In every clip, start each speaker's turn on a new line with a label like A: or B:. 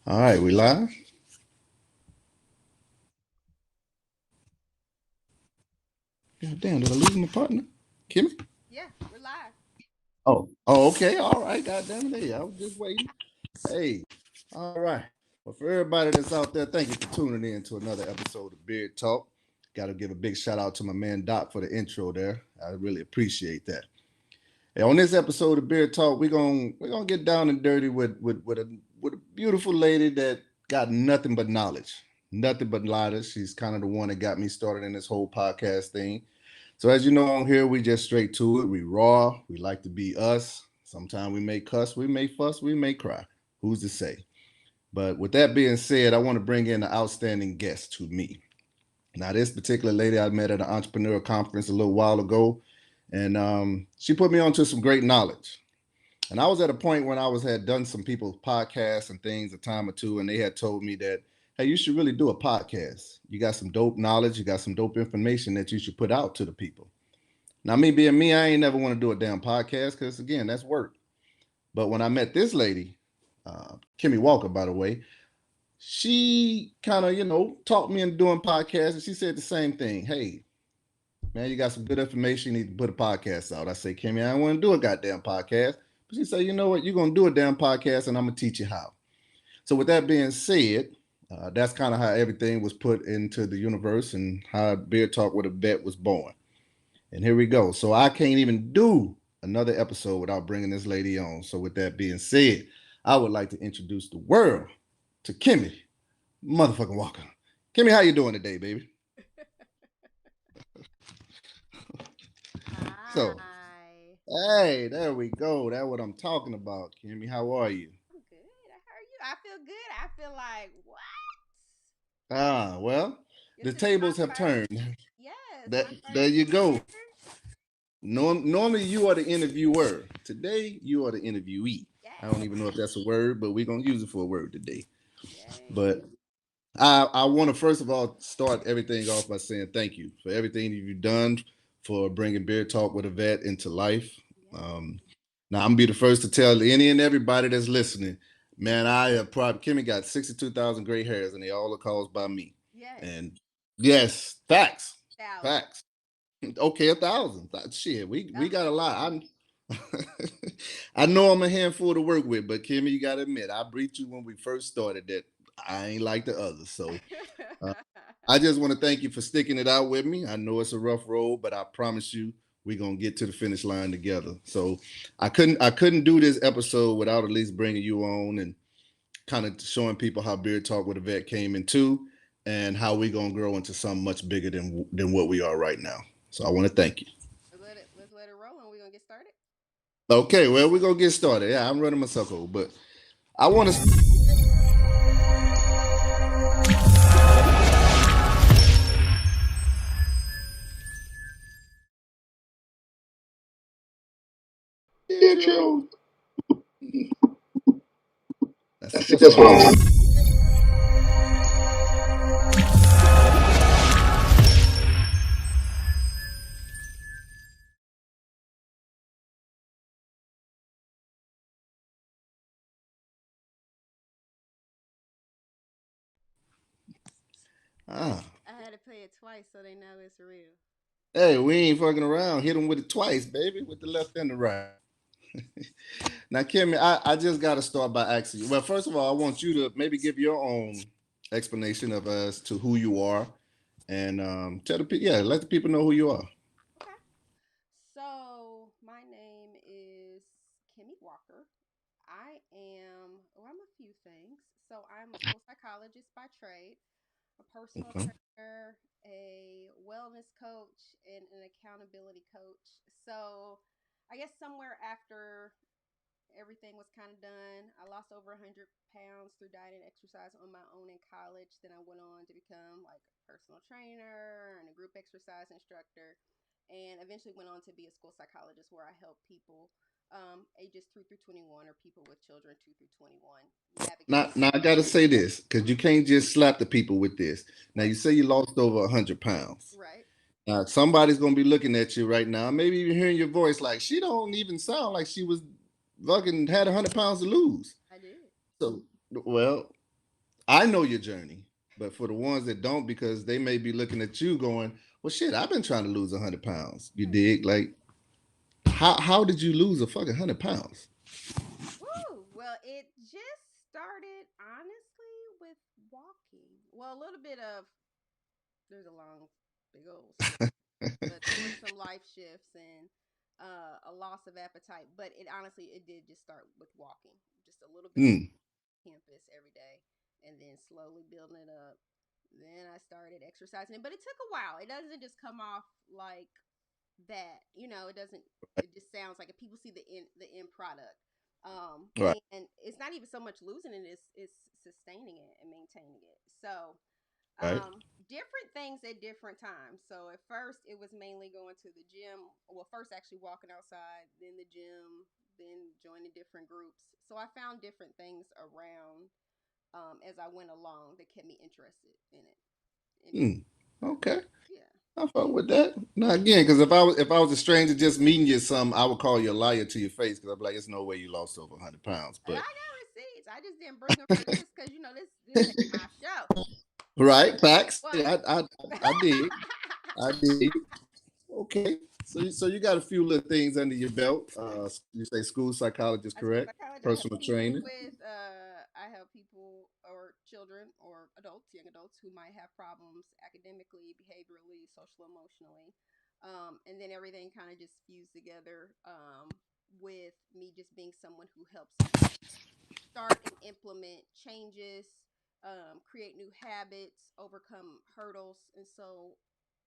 A: All right, we live? God damn, did I lose my partner? Kimmy?
B: Yeah, we're live.
A: Oh, okay. All right, God damn it. Hey, I was just waiting. Hey, all right. Well, for everybody that's out there, thank you for tuning in to another episode of Beard Talk. Got to give a big shout out to my man Doc for the intro there. I really appreciate that. Hey, on this episode of Beard Talk, we're gonna get down and dirty with a beautiful lady that got nothing but knowledge, nothing but knowledge. She's kind of the one that got me started in this whole podcast thing. So as you know on here, we just straight to it. We raw. We like to be us. Sometimes we may cuss, we may fuss, we may cry. Who's to say? But with that being said, I want to bring in an outstanding guest to me. Now, this particular lady I met at an entrepreneur conference a little while ago, and she put me onto some great knowledge. And I was at a point when I was had done some people's podcasts and things a time or two, and they had told me that, hey, you should really do a podcast. You got some dope knowledge, you got some dope information that you should put out to the people. Now, me being me, I ain't never want to do a damn podcast because again, that's work. But when I met this lady, Kimmy Walker, by the way, she kind of talked me into doing podcasts, and she said the same thing. Hey, man, you got some good information. You need to put a podcast out. I say, Kimmy, I don't want to do a goddamn podcast. But she said, you know what? You're gonna do a damn podcast, and I'm gonna teach you how. So with that being said, that's kind of how everything was put into the universe and how Beer Talk with a Vet was born. And here we go. So I can't even do another episode without bringing this lady on. So with that being said, I would like to introduce the world to Kimmy motherfucking Walker. Kimmy, how you doing today, baby? So,
B: Hi.
A: hey, there we go. That's what I'm talking about, Kimmy. How are you?
B: I'm good. How are you? I feel good. I feel like, what?
A: Well,
B: This
A: the
B: is my
A: tables have
B: first.
A: turned.
B: Yes,
A: That
B: my
A: there
B: first
A: you go.
B: appearance.
A: Normally you are the interviewer. Today you are the interviewee. I don't even know if
B: Yay.
A: that's a word, but we're gonna use it for a word today.
B: Yay.
A: But I want to first of all start everything off by saying thank you for everything that you've done for bringing Beer Talk with a Vet into life.
B: Yes.
A: Um, Now I'm gonna be the first to tell any and everybody that's listening, man. I have probably Kimmy got 62,000 gray hairs, and they all are caused by me.
B: Yes.
A: And yes, facts,
B: Thousand.
A: facts. Okay, 1,000. Shit, we
B: I'm
A: got a
B: just
A: lot.
B: saying.
A: I know I'm a handful to work with, but Kimmy, you gotta admit, I breathed you when we first started that I ain't like the others. So uh, I just want to thank you for sticking it out with me. I know it's a rough road, but I promise you we're gonna get to the finish line together. So I couldn't do this episode without at least bringing you on and kind of showing people how Beer Talk with a Vet came into and how we gonna grow into something much bigger than what we are right now. So I want to thank you.
B: Let's let it roll and we're gonna get started.
A: Okay, well we're gonna get started. Yeah, I'm running my circle, but I want to.
B: Intro.
A: That's
B: See,
A: that's
B: that's
A: what
B: what
A: I'm
B: I'm saying.
A: saying. Ah,
B: I had to play it twice so they know it's real.
A: hey, we ain't fucking around. Hit them with it twice, baby, with the left and the right. Now, Kimmy, I just got to start by asking you. Well, first of all, I want you to maybe give your own explanation of as to who you are, and tell the people, yeah, let the people know who you are.
B: Okay. So my name is Kimmy Walker. I am, well, I'm a few things. So I'm a school psychologist by trade, a personal
A: Okay.
B: trainer, a wellness coach, and an accountability coach. So I guess somewhere after everything was kind of done, I lost over 100 pounds through diet and exercise on my own in college. Then I went on to become like a personal trainer and a group exercise instructor, and eventually went on to be a school psychologist where I help people ages 2 through 21 or people with children 2 through 21
A: Now,
B: navigate.
A: now I gotta say this because you can't just slap the people with this. Now
B: Okay.
A: you say you lost over 100 pounds.
B: Right.
A: Now somebody's gonna be looking at you right now, maybe even hearing your voice like she don't even sound like she was fucking had 100 pounds to lose.
B: I did.
A: So, well, I know your journey, but for the ones that don't, because they may be looking at you going, "Well, shit, I've been trying to lose 100 pounds." You
B: Right.
A: dig? Like, how did you lose a fucking 100 pounds?
B: Woo! Well, it just started honestly with walking. Well, a little bit of there's a long, big old story, but there was some life shifts and a loss of appetite. But it honestly, it did just start with walking, just a little bit of
A: Mm,
B: campus every day, and then slowly building it up. Then I started exercising, but it took a while. It doesn't just come off like that. It doesn't. It just sounds like if people see the end product.
A: right,
B: And it's not even so much losing it; it's sustaining it and maintaining it. So
A: right.
B: different things at different times. So at first it was mainly going to the gym. Well, first actually walking outside, then the gym, then joining different groups. So I found different things around as I went along that kept me interested in it. And
A: Mm, okay.
B: yeah,
A: I fuck with that. Now again, because if I was a stranger just meeting you some, I would call you a liar to your face because I'm like, it's no way you lost over 100 pounds.
B: I
A: But
B: got receipts. I just didn't bring them for this because this ain't my show.
A: right, facts.
B: Well,
A: Yeah, I did. I did. Okay. So you got a few little things under your belt. You say school psychologist,
B: I school
A: correct?
B: psychologist. I help
A: Personal
B: people
A: trainer.
B: with I help people or children or adults, young adults who might have problems academically, behaviorally, social, emotionally, and then everything kind of just fused together with me just being someone who helps people start and implement changes, create new habits, overcome hurdles, and so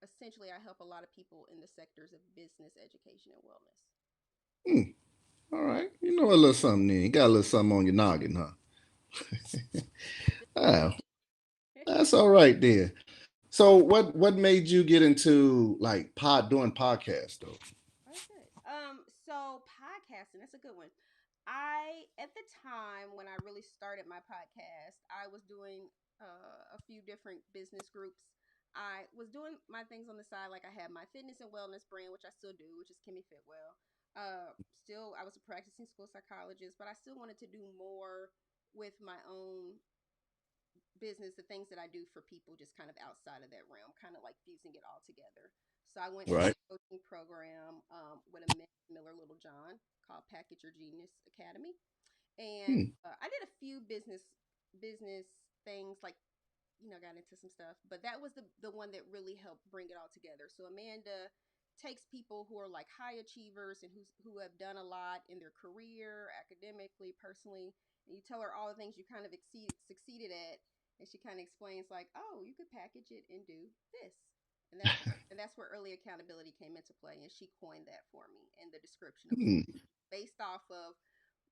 B: essentially I help a lot of people in the sectors of business, education, and wellness.
A: Hmm. All right. You know a little something then. You got a little something on your noggin, huh? Ah, that's all right then. So what made you get into like doing podcasts though?
B: Very good. So podcasting, that's a good one. I at the time when I really started my podcast, I was doing a few different business groups. I was doing my things on the side, like I had my fitness and wellness brand, which I still do, which is Kimmy Fitwell. Still, I was a practicing school psychologist, but I still wanted to do more with my own business, the things that I do for people, just kind of outside of that realm, kind of like fusing it all together. So I went to
A: Right.
B: a coaching program with a Miller Littlejohn called Package Your Genius Academy, and
A: Hmm.
B: I did a few business things like got into some stuff, but that was the one that really helped bring it all together. So Amanda takes people who are like high achievers and who have done a lot in their career, academically, personally, and you tell her all the things you kind of succeeded at, and she kind of explains like, oh, you could package it and do this, and that's where early accountability came into play, and she coined that for me and the description of
A: Hmm.
B: based off of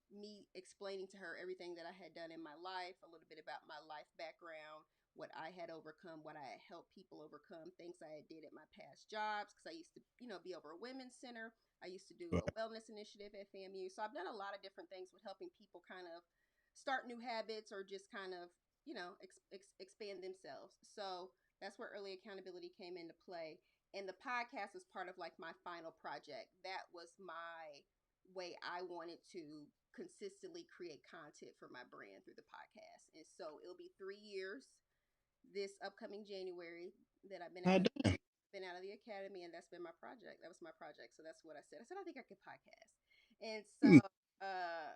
B: me explaining to her everything that I had done in my life, a little bit about my life background, what I had overcome, what I had helped people overcome, things I had did at my past jobs. Because I used to, be over a women's center. I used to do a wellness initiative at FAMU. So I've done a lot of different things with helping people kind of start new habits or just kind of, expand themselves. So that's where early accountability came into play. And the podcast was part of like my final project. That was my way I wanted to consistently create content for my brand through the podcast. And so it'll be 3 years this upcoming January that I've
A: Ah, damn.
B: been out of the academy, and that's been my project. That was my project. So that's what I said. I said I think I could podcast. And so
A: Hmm.
B: uh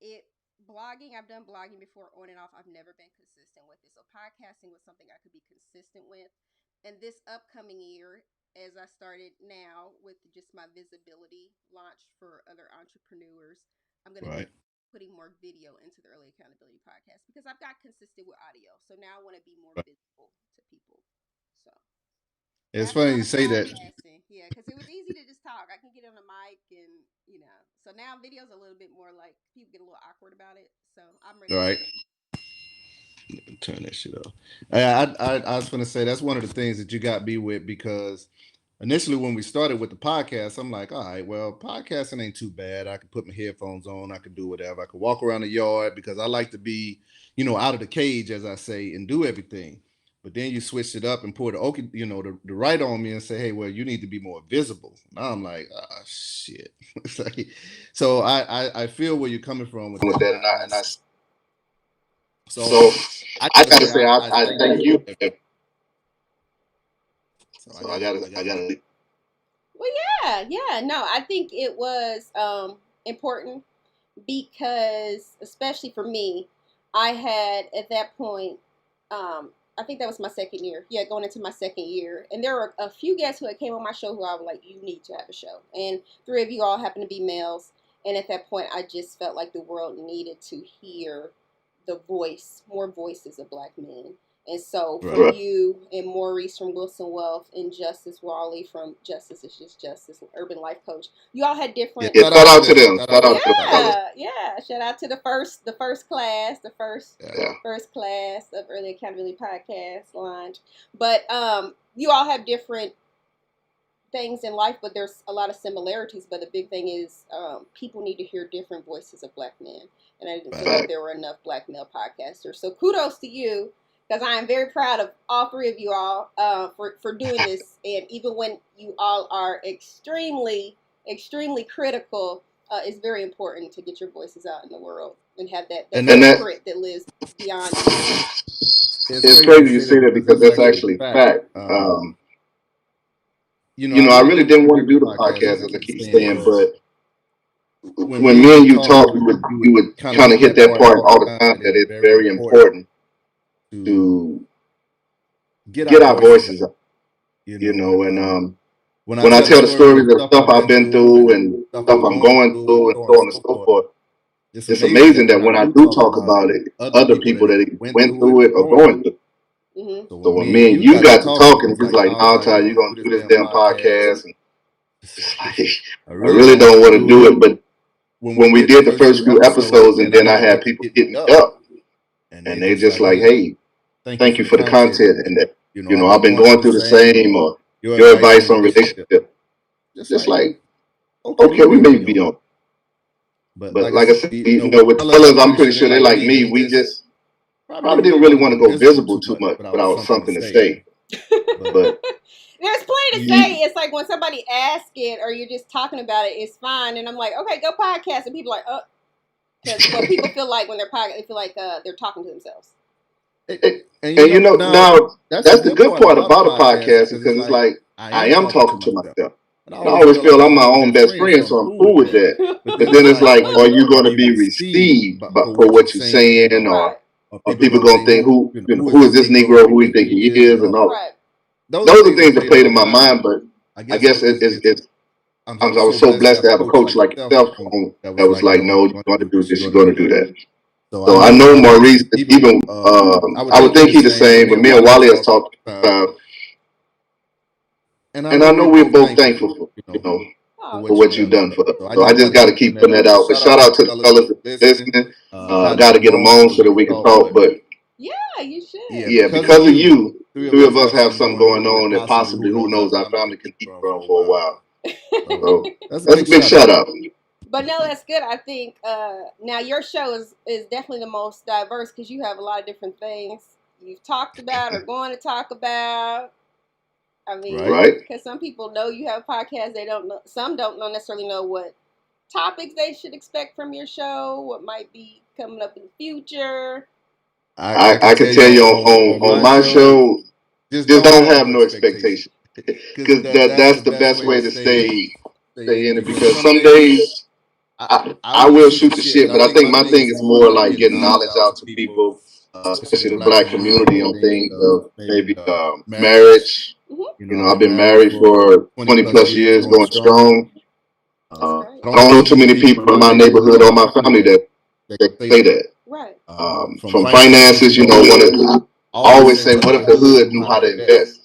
B: it blogging, I've done blogging before on and off. I've never been consistent with it. So podcasting was something I could be consistent with. And this upcoming year, as I started now with just my visibility launch for other entrepreneurs, I'm going to be
A: Right.
B: putting more video into the early accountability podcast because I've got consistent with audio. So now I want to be more
A: Right.
B: visible to people. So
A: It's
B: that's a
A: funny
B: lot
A: you
B: of
A: say that.
B: podcasting. Yeah, because it was easy to just talk. I can get on a mic and. So now videos a little bit more like people get a little awkward about it. So I'm ready to.
A: Right. Turn that shit off. I was gonna say that's one of the things that you got me with because initially when we started with the podcast, I'm like, all right, well, podcasting ain't too bad. I can put my headphones on, I can do whatever. I can walk around the yard because I like to be, out of the cage, as I say, and do everything. But then you switch it up and pour the right on me and say, hey, well, you need to be more visible. Now I'm like, ah, shit. It's like, so I feel where you're coming from with
C: with
A: that,
C: that,
A: and I
C: and I
A: So I
C: I
A: gotta
C: gotta
A: say,
C: say, I
A: I
C: thank
A: thank
C: you.
A: you. So
C: So I gotta.
B: Well, yeah. No, I think it was important because, especially for me, I had at that point, I think that was my second year. Yeah, going into my second year, and there were a few guests who had came on my show who I was like, "You need to have a show," and three of you all happened to be males. And at that point, I just felt like the world needed to hear more voices of black men. And so from
A: Right.
B: you and Maurice from Wilson Wealth and Justice Raleigh from Justice is Just Justice, Urban Life Coach, you all had different.
C: Yeah, shout out to them.
A: Shout
C: Shout
A: out to
C: out to
A: them
C: the
A: fellas.
C: fellas.
B: Yeah. Shout out to the first class,
A: Yeah.
B: first class of Early Accountability Podcast Lounge. But you all have different things in life, but there's a lot of similarities. But the big thing is people need to hear different voices of black men, and I didn't feel like there were enough black male podcasters. So kudos to you, because I am very proud of all three of you all for doing this. And even when you all are extremely critical, it's very important to get your voices out in the world and have that spirit that lives beyond you.
C: It's crazy you say that because that's actually fact. I really didn't want to do the podcast, as I keep saying, but when me and you talk, you would kind of hit that part all the time that it's very important to get our voices up, and when I tell the stories of stuff I've been through and stuff I'm going through and so on and so forth, it's amazing that when I do talk about it, other people that went through it or going through it.
B: Mm-hmm.
C: So when me and you got to talking, it was like, "No, Ty, you're gonna do this damn podcast," and it's like, I really don't want to do it. But when we did the first few episodes, and then I had people hit me up, and they just like, "Hey, thank you for the content," and that, I've been going through the same, or your advice on relationship. Just like, okay, we may be on. But like I said, with fellas, I'm pretty sure they like me. We just probably didn't really want to go visible too much without something to say. But
B: there's plenty to say. It's like when somebody asks it or you're just talking about it, it's fine. And I'm like, okay, go podcast. And people are like, oh, because what people feel like when they're podcast, they feel like they're talking to themselves.
C: And now that's the good part about a podcast, because it's like I am talking to myself. And I always feel I'm my own best friend, so I'm cool with that. But then it's like, are you going to be received for what you're saying, or are people going to think who is this Negro, who he think he is, and all?
B: Right.
C: Those are things that played in my mind. But I guess I was so blessed to have a coach like yourself that was like, no, you're going to do this, you're going to do that. So I know Maurice, even I would think he's the same, but me and Wally has talked about. And I know we're both thankful for what you've done for us. So I just got to keep putting that out. But shout out to the fellas that listening. Got to get them on so that we can talk. But
B: yeah, you should.
C: Yeah, because of you, three of us have something going on that possibly, who knows, our family can eat from for a while. So that's a big shout out.
B: But no, that's good. I think now your show is definitely the most diverse because you have a lot of different things you've talked about or going to talk about. I mean, because some people know you have a podcast, they don't know. Some don't necessarily know what topics they should expect from your show, what might be coming up in the future.
C: I can tell you on my show, just don't have no expectation, because that's the best way to stay in it. Because some days I will shoot the shit, but I think my thing is more like getting knowledge out to people, especially the black community, on things of maybe marriage. I've been married for 20 plus years, going strong. I don't know too many people in my neighborhood or my family that say that.
B: Right.
C: From finances, I always say, what if the hood knew how to invest?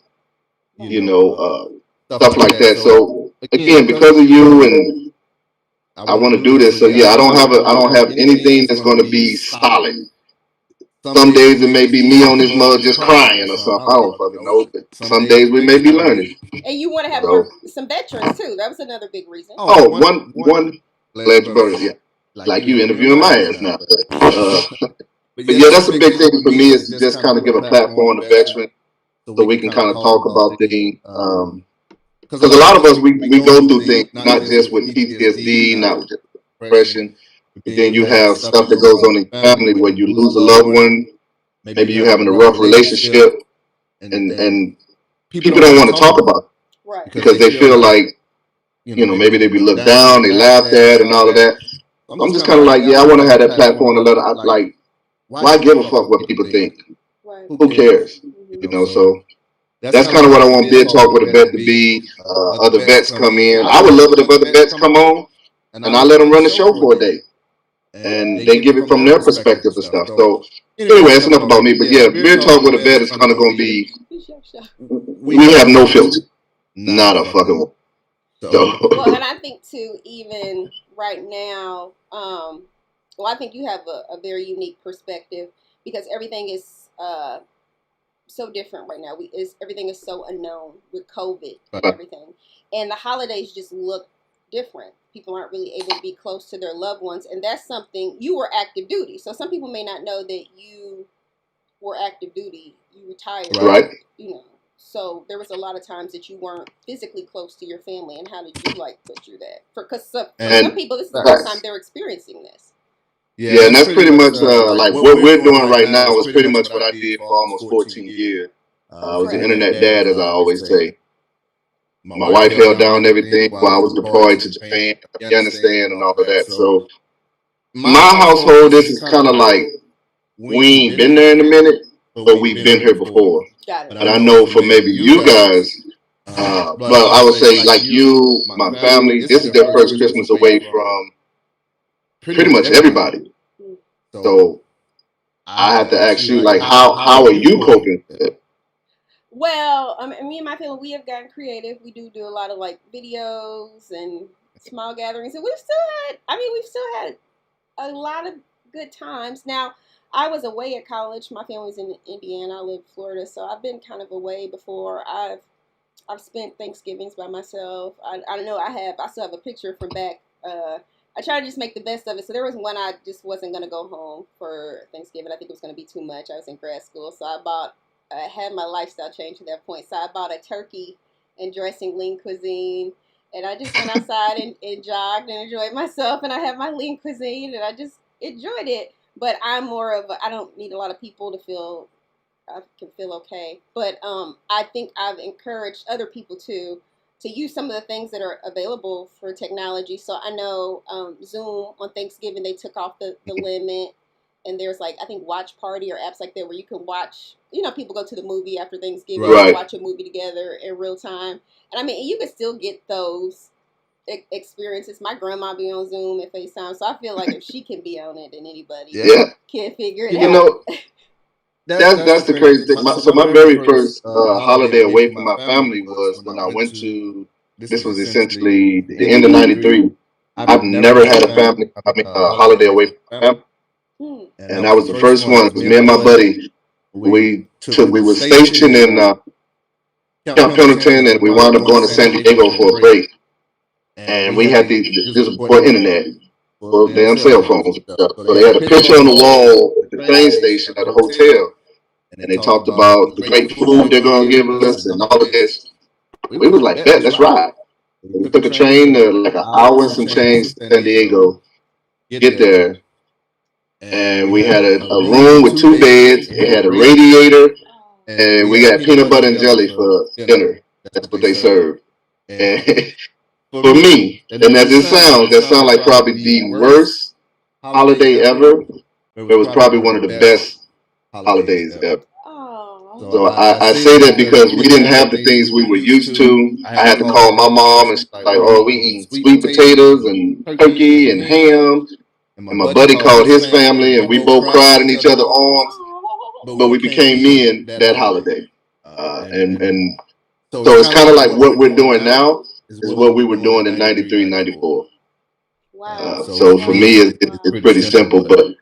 C: Stuff like that. So again, because of you, and I want to do this. So yeah, I don't have anything that's going to be solid. Some days it may be me on this mug just crying or something. I don't fucking know. But some days we may be learning.
B: And you want to have some veterans too. That was another big reason.
C: Oh, one pledge brothers, yeah. Like you interviewing my ass now. But yeah, that's a big thing for me, is to just kind of give a platform to veterans so we can kind of talk about things. Because a lot of us, we go through things, not just with PTSD, not with depression. But then you have stuff that goes on in your family where you lose a loved one, maybe you having a rough relationship, and people don't want to talk about it
B: Right.
C: because they feel like, maybe they be looked down, they laughed at, and all of that. So I'm just kind of like, yeah, I want to have that platform to let like, why give a fuck what people think?
B: Right.
C: Who cares? So that's kind of what I want Bid Talk with a Vet to be. Other vets come in. I would love it if other vets come on, and I let them run the show for a day, and they give it from their perspective and stuff. So anyway, that's enough about me. But yeah, Beer Talk with a Vet is kind of going to be, we have no filter, not a fucking one.
B: Well, and I think too, even right now, well, I think you have a very unique perspective because everything is so different right now. Everything is so unknown with COVID and everything, and the holidays just look different. People aren't really able to be close to their loved ones, and that's something. You were active duty, so some people may not know that you were active duty. You retired,
C: right?
B: So there was a lot of times that you weren't physically close to your family. And how did you put through that? Because for some people, this is the first time they're experiencing this.
C: Yeah, and that's pretty much like what we're doing right now is pretty much what I did for almost 14 years. I was an internet dad, as I always say. My wife held down everything while I was deployed to Japan, Afghanistan, and all of that. So my household, this is kind of like, we ain't been there in a minute, but we've been here before.
B: Got it.
C: But I know for maybe you guys, but I would say like you, my family, this is their first Christmas away from pretty much everybody. So I have to ask you, like, how are you coping with it?
B: Well, me and my family, we have gotten creative. We do a lot of like videos and small gatherings, and we've still had a lot of good times. Now, I was away at college. My family's in Indiana. I live in Florida, so I've been kind of away before. I've spent Thanksgivings by myself. I don't know. I still have a picture from back. I tried to just make the best of it. So there was one I just wasn't going to go home for Thanksgiving. I think it was going to be too much. I was in grad school, so I had my lifestyle change at that point. So I bought a turkey and dressing lean cuisine. And I just went outside and jogged and enjoyed myself. And I had my lean cuisine and I just enjoyed it. But I'm more of I don't need a lot of people to feel, I can feel okay. But I think I've encouraged other people to use some of the things that are available for technology. So I know Zoom on Thanksgiving, they took off the limit. And there's like, I think Watch Party or apps like that where you can watch, people go to the movie after Thanksgiving and watch a movie together in real time. And I mean, you can still get those experiences. My grandma be on Zoom and FaceTime. So I feel like if she can be on it, then anybody can figure it out.
C: That's the crazy thing. So my very first holiday away from my family was when I went to, this was essentially the end of 93. I've never had a holiday away from my family. And that was the first one. It was me and my buddy. We were stationed in Camp Pendleton, and we wound up going to San Diego for a break. And we had this was before internet, for damn cell phones. So they had a picture on the wall at the train station at a hotel, and they talked about the great food they're gonna give us and all of this. We was like, bet, let's ride. We took a train like an hour and some change to San Diego. Get there. And we had a room with 2 beds. It had a radiator, and we got peanut butter and jelly for dinner. That's what they served. And for me, and as it sounds, that sounds like probably the worst holiday ever. It was probably one of the best holidays ever. So I say that because we didn't have the things we were used to. I had to call my mom and she's like, oh, we eat sweet potatoes and turkey and ham. And my buddy called his family, and we both cried in each other's arms. But we became men that holiday. And so it's kind of like what we're doing now is what we were doing in 93, 94.
B: Wow.
C: So for me, it's pretty simple. But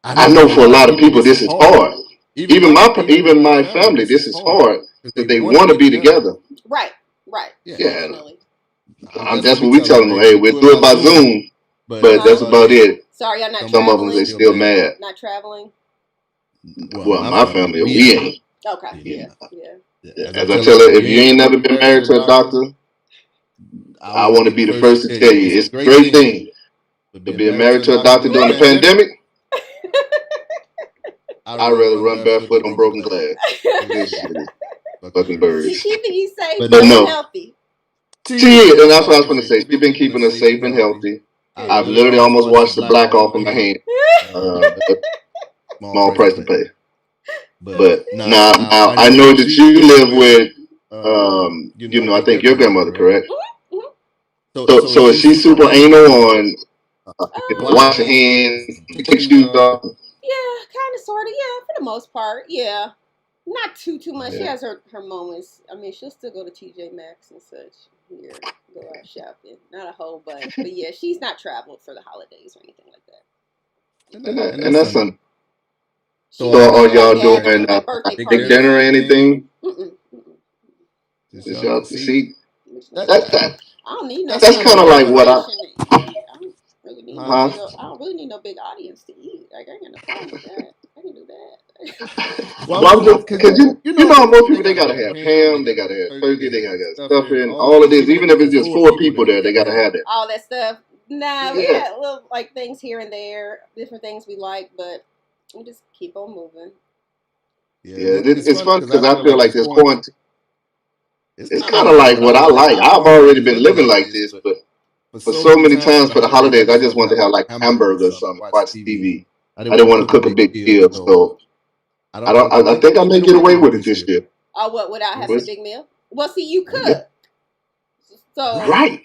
C: I know for a lot of people, this is hard. Even my family, this is hard because they want to be together.
B: Right.
C: Yeah. That's what we tell them. Hey, we'll do it by Zoom. But that's about it.
B: Sorry, I'm not
C: Some of them, they still mad.
B: Not traveling?
C: Well, my family, we ain't.
B: Okay. Yeah.
C: As I tell her, if you ain't never been married to a doctor, I want to be the first to tell you, it's a great thing. But being married to a doctor during the pandemic, I'd rather run barefoot on broken glass. This shit is fucking birds.
B: She's keeping you safe
C: But
B: and
C: no.
B: healthy.
C: She is, and that's what I was going to say. She's been keeping us safe and healthy. I've literally almost washed the black off of my hand. Small price to pay. But now I know that you live with, I think your grandmother, correct? So is she super anal on wash your hands, take shoes off?
B: Yeah, kind of, sort of. Yeah, for the most part. Yeah. Not too much. She has her moments. I mean, she'll still go to TJ Maxx and such here, go out shopping. Not a whole bunch, but yeah, she's not traveled for the holidays or anything like that.
C: And that's something.
B: So
C: are y'all doing a big dinner or anything? Just y'all see? That
B: I don't need no.
C: That's kind of like what I.
B: I don't really need no big audience to eat. Like, I ain't got no problem with that. I can do that.
C: Well, I'm just because you know most people, they gotta have ham, they gotta have turkey, they gotta have stuffing, all of this. Even if it's just 4 people there, they gotta have that.
B: All that stuff. Nah, we got little like things here and there, different things we like, but we just keep on moving.
C: Yeah, it's fun because I feel like this quarantine. It's kind of like what I like. I've already been living like this, but for so many times for the holidays, I just wanted to have like hamburger or something, watch TV. I didn't want to cook a big meal, so I think I may get away with it this year.
B: Oh, what, without having a big meal? Well, see, you could. So
C: right.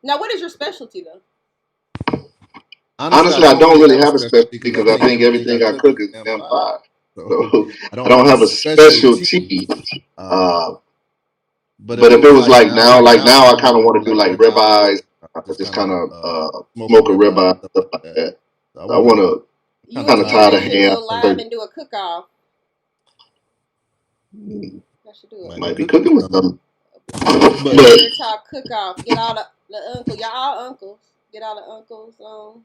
B: Now, what is your specialty though?
C: Honestly, I don't really have a specialty because I think everything I cook is damn fire. So I don't have a specialty. But if it was like now I kind of want to do like ribeyes, just kind of smoke a ribeye, stuff like that. I want to kind of tie the ham.
B: Go live and do a cook-off.
C: Might be cooking with something.
B: But talk cook-off. Get all the uncles. Y'all all uncles. Get all the uncles on.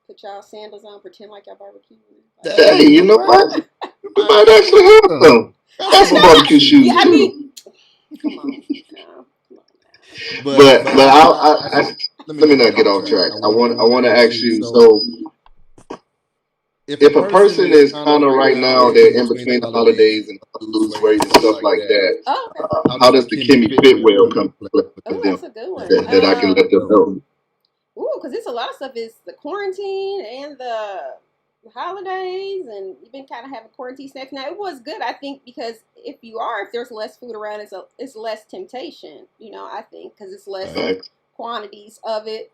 B: Put y'all sandals on. Pretend like y'all barbecuing.
C: Hey, you know what? We might actually have some. Have some barbecue shoes.
B: Yeah, I mean, come on.
C: But I let me not get off track. I want to ask you. So, if a person is kind of right now, they're in between the holidays and lose weight and stuff like that. How does the Kimmy Fitwell come to play with them?
B: That's a good one.
C: That I can let them know.
B: Ooh, because it's a lot of stuff. Is the quarantine and the holidays, and you've been kind of having quarantine snacks. Now, it was good, I think, because if there's less food around, it's less temptation, I think, because it's less quantities of it.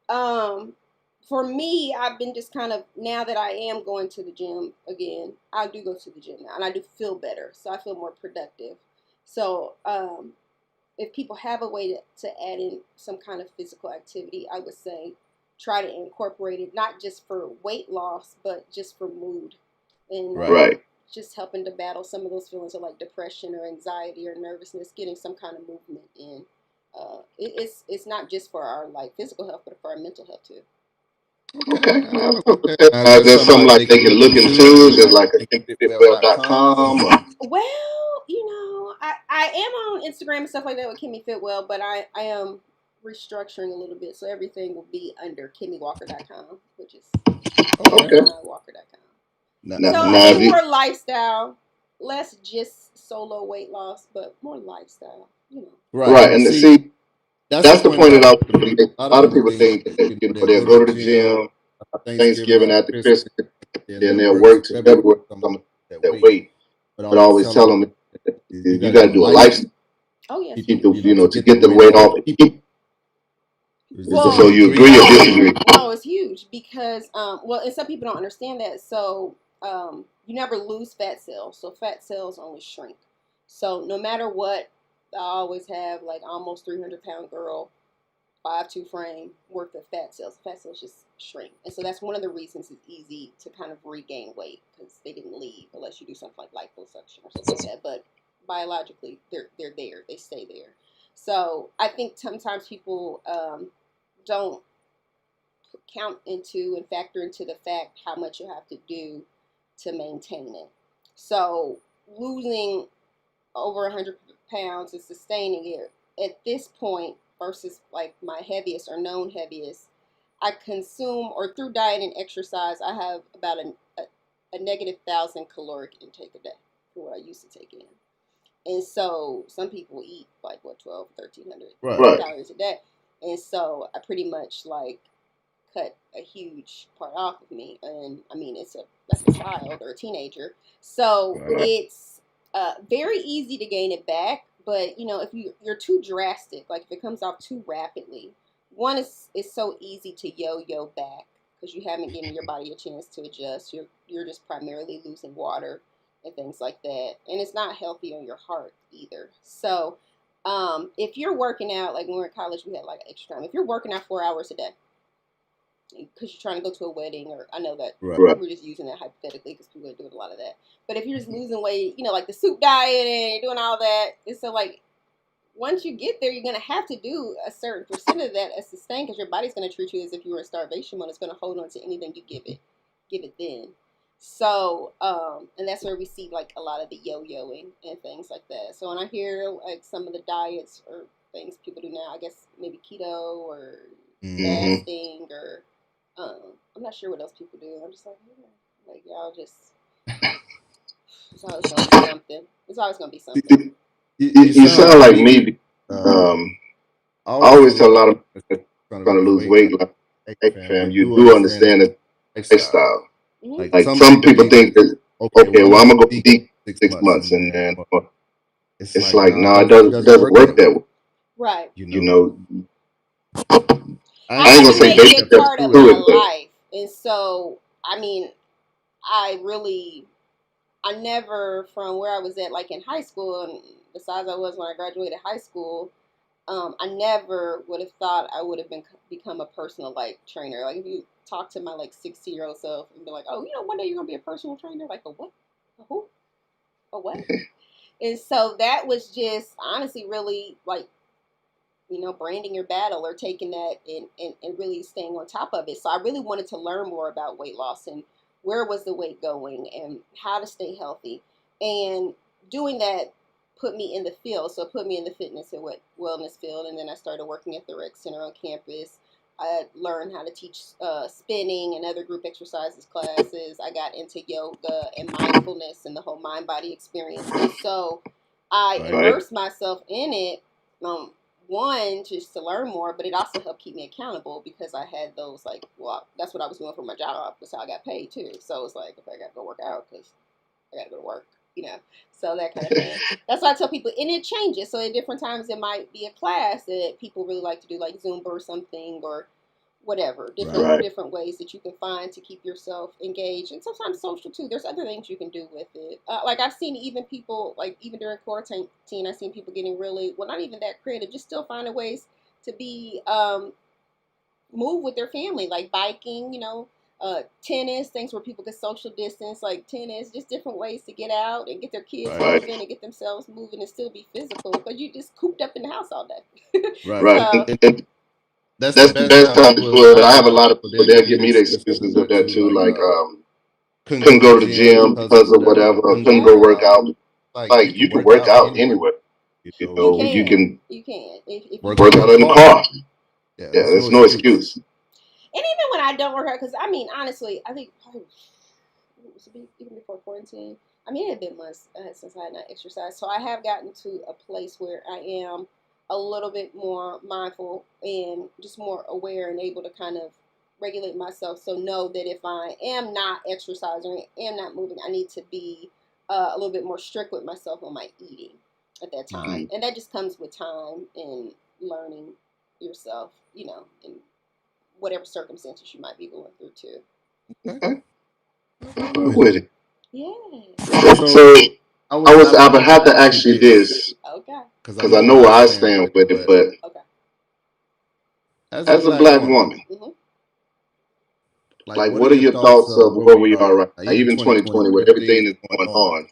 B: For me, I've been just kind of, now that I am going to the gym again, I do go to the gym now, and I do feel better, so I feel more productive. So, if people have a way to add in some kind of physical activity, I would say try to incorporate it, not just for weight loss, but just for mood. And just helping to battle some of those feelings of like depression or anxiety or nervousness, getting some kind of movement in. It's not just for our like physical health, but for our mental health too.
C: Okay. There's something like they can look into. Is it like a KimmyFitwell.com?
B: Well, I am on Instagram and stuff like that with Kimmy Fitwell, but I am restructuring a little bit, so everything will be under KimmyWalker.com, which is Walker.com. So more lifestyle, less just solo weight loss, but more lifestyle,
C: Right, and see, that's the point that a lot of people think that they'll go to the gym Thanksgiving after Christmas, and they'll work to February some of that weight. But I always tell them you got to do a lifestyle.
B: Oh yes.
C: You keep to get the weight off. Well, so you agree or disagree?
B: No, it's huge because and some people don't understand that. So you never lose fat cells. So fat cells only shrink. So no matter what, I always have like almost 300-pound girl, 5'2" frame worth of fat cells. Fat cells just shrink, and so that's one of the reasons it's easy to kind of regain weight because they didn't leave unless you do something like liposuction or something like that. But biologically, they're there. They stay there. So I think sometimes people don't count into and factor into the fact how much you have to do to maintain it. So losing over 100 pounds and sustaining it at this point versus like my heaviest or known heaviest, I consume, or through diet and exercise, I have about a negative 1,000 caloric intake a day for what I used to take in. And so some people eat like what 12, 1,300
C: Right.
B: calories a day, and so I pretty much like cut a huge part off of me. And I mean, it's like a child or a teenager, so
A: Right.
B: it's very easy to gain it back. But you know, if you're too drastic, like if it comes off too rapidly, one is it's so easy to yo-yo back because you haven't given your body a chance to adjust. You're just primarily losing water and things like that, and it's not healthy on your heart either. So if you're working out, like when we were in college, we had like extra time. If you're working out 4 hours a day because you're trying to go to a wedding, or I know that
A: Right.
B: we're just using that hypothetically because people are doing a lot of that. But if you're just losing weight, you know, like the soup diet and you're doing all that, and so like once you get there, you're gonna have to do a certain percent of that as sustained because your body's gonna treat you as if you were in starvation mode. It's gonna hold on to anything you give it then. So, and that's where we see like a lot of the yo-yoing and things like that. So when I hear like some of the diets or things people do now, I guess maybe keto or
C: Mhm.
B: fasting or I'm not sure what else people do. I'm just like, yeah, like y'all just it's always gonna be something. It's always gonna be something.
C: You sound like me.
A: I
C: I always tell a lot of people trying to lose weight, like, hey fam, you do understand the lifestyle.
B: Mhm.
C: Like some people think that, okay, well I'm gonna go vegan 6 months and then it's like, no, it doesn't work that way.
B: Right.
C: You know,
B: I
C: I ain't
B: had
C: gonna
B: to
C: say
B: make
C: baby
B: it
C: steps
B: part of
C: to
B: my
C: it, but
B: life, and so I mean, I never, from where I was at, like in high school, and the size I was when I graduated high school, I never would have thought I would have become a personal like trainer. Like if you talk to my like 16-year-old self and be like, oh, you know, one day you're gonna be a personal trainer, like a what, a who, a what? And so that was just honestly really like, you know, branding your battle or taking that and really staying on top of it. So I really wanted to learn more about weight loss and where was the weight going and how to stay healthy. And doing that put me in the field. So it put me in the fitness and wellness field. And then I started working at the rec center on campus. I learned how to teach spinning and other group exercises classes. I got into yoga and mindfulness and the whole mind body experience. And so I immersed myself in it. One, just to learn more, but it also helped keep me accountable because I had those like, well, that's what I was doing for my job. That's how I got paid too. So it's like, okay, I got to go work out because I got to go to work, you know. So that kind of thing. That's why I tell people, and it changes. So at different times, it might be a class that people really like to do, like Zumba or something, or whatever, different ways that you can find to keep yourself engaged, and sometimes social too. There's other things you can do with it. Like I've seen even people, like even during quarantine, I've seen people getting really, well, not even that creative, just still finding ways to be move with their family, like biking, you know, tennis, things where people can social distance, like tennis, just different ways to get out and get their kids moving and get themselves moving and still be physical because you just cooped up in the house all day.
C: right.
B: So,
C: And that's the best time to do it. I have a lot of people that give me the excuses of that too, like couldn't go to the gym because of whatever, couldn't go work out. Like you can work out anywhere. You know, you can
B: if
C: work out in the car. Yeah, there's no excuse.
B: And even when I don't work out, because I mean, honestly, I think probably even before quarantine, I mean, it had been months since I had not exercised. So I have gotten to a place where I am a little bit more mindful and just more aware and able to kind of regulate myself. So know that if I am not exercising, am not moving, I need to be a little bit more strict with myself on my eating at that time. And that just comes with time and learning yourself, you know, in whatever circumstances you might be going through too.
C: Okay. With it.
B: Yeah.
C: So I would have to ask you this.
B: Okay.
C: Because I know where I stand with it, but
B: okay.
C: As a black woman, like what are your thoughts of where we are right now, even 2020, with everything that's going on?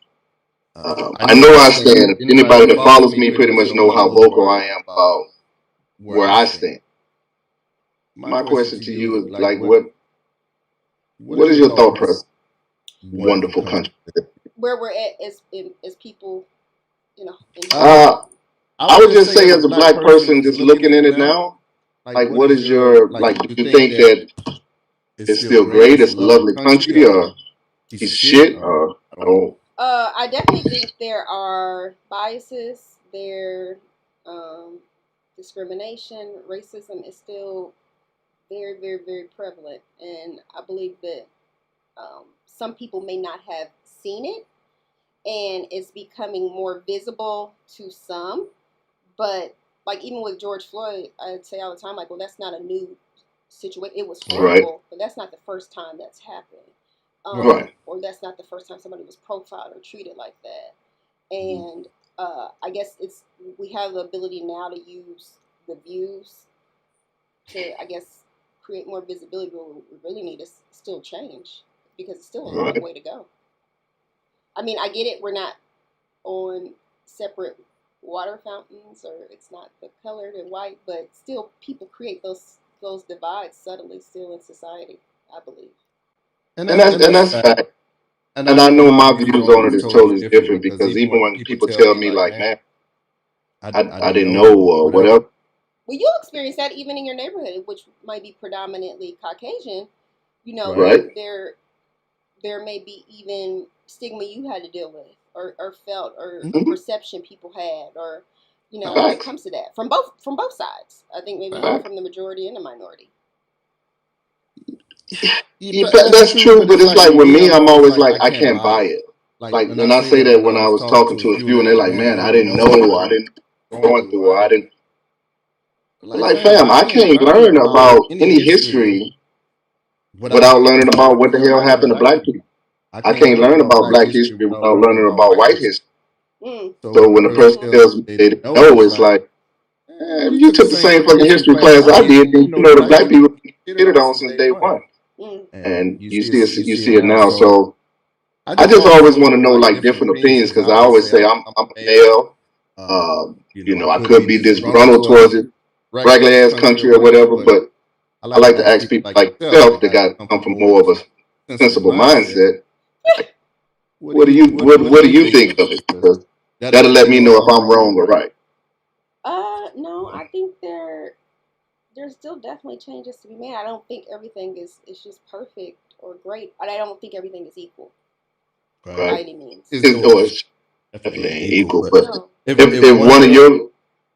C: I know I stand. If anybody that follows me pretty much know how vocal I am about where I stand. My question to you is like, what is your thought process? Wonderful country.
B: Where we're at as people, you know.
C: I would just say, as a black person, just looking at it now, Like, what is your like? Do you think that it's still great? It's a lovely country, or piece of shit, or I don't.
B: I definitely think there are biases. Discrimination, racism is still very, very, very prevalent, and I believe that some people may not have seen it, and it's becoming more visible to some. But like even with George Floyd, I'd say all the time, like, well, that's not a new situation. It was horrible, but that's not the first time that's happened. Or that's not the first time somebody was profiled or treated like that. And I guess we have the ability now to use the views to, I guess, create more visibility. But what we really need is still change, because it's still a long way to go. I mean, I get it. We're not on separate water fountains, or it's not the colored and white, but still people create those divides subtly still in society, I believe.
C: And that's fact. And I know my views on it is totally different, because even when people tell me like, man, I didn't know or whatever.
B: Well, you'll experience that even in your neighborhood, which might be predominantly Caucasian. You know, there may be even stigma you had to deal with, or felt, or perception people had, or when it comes to that from both sides. I think maybe more from the majority and the minority.
C: Yeah, that's true, but it's like with me, I'm always like, I can't buy it. Like, and I say that when I was talking to a few, and they're like, man, I didn't know, or I didn't going through, or I didn't. Like, fam, I can't learn about any history without learning about what the hell happened to black people. I can't learn about black history without learning about white history. So when a person tells me they didn't know, it's like, if you took the same fucking history class I did, then you know the black people get it on since day one. And you see it now. So I just always want to know like different opinions, because I always say I'm a male. I could be disgruntled towards it, regular ass country or whatever, but I like to ask people like yourself that come from more of a sensible mindset. What do you think of it? Because that'll let me know if I'm wrong or right.
B: No, I think there's still definitely changes to be made. I don't think everything is just perfect or great. I don't think everything is equal by any means.
C: It's definitely ain't equal. But if one of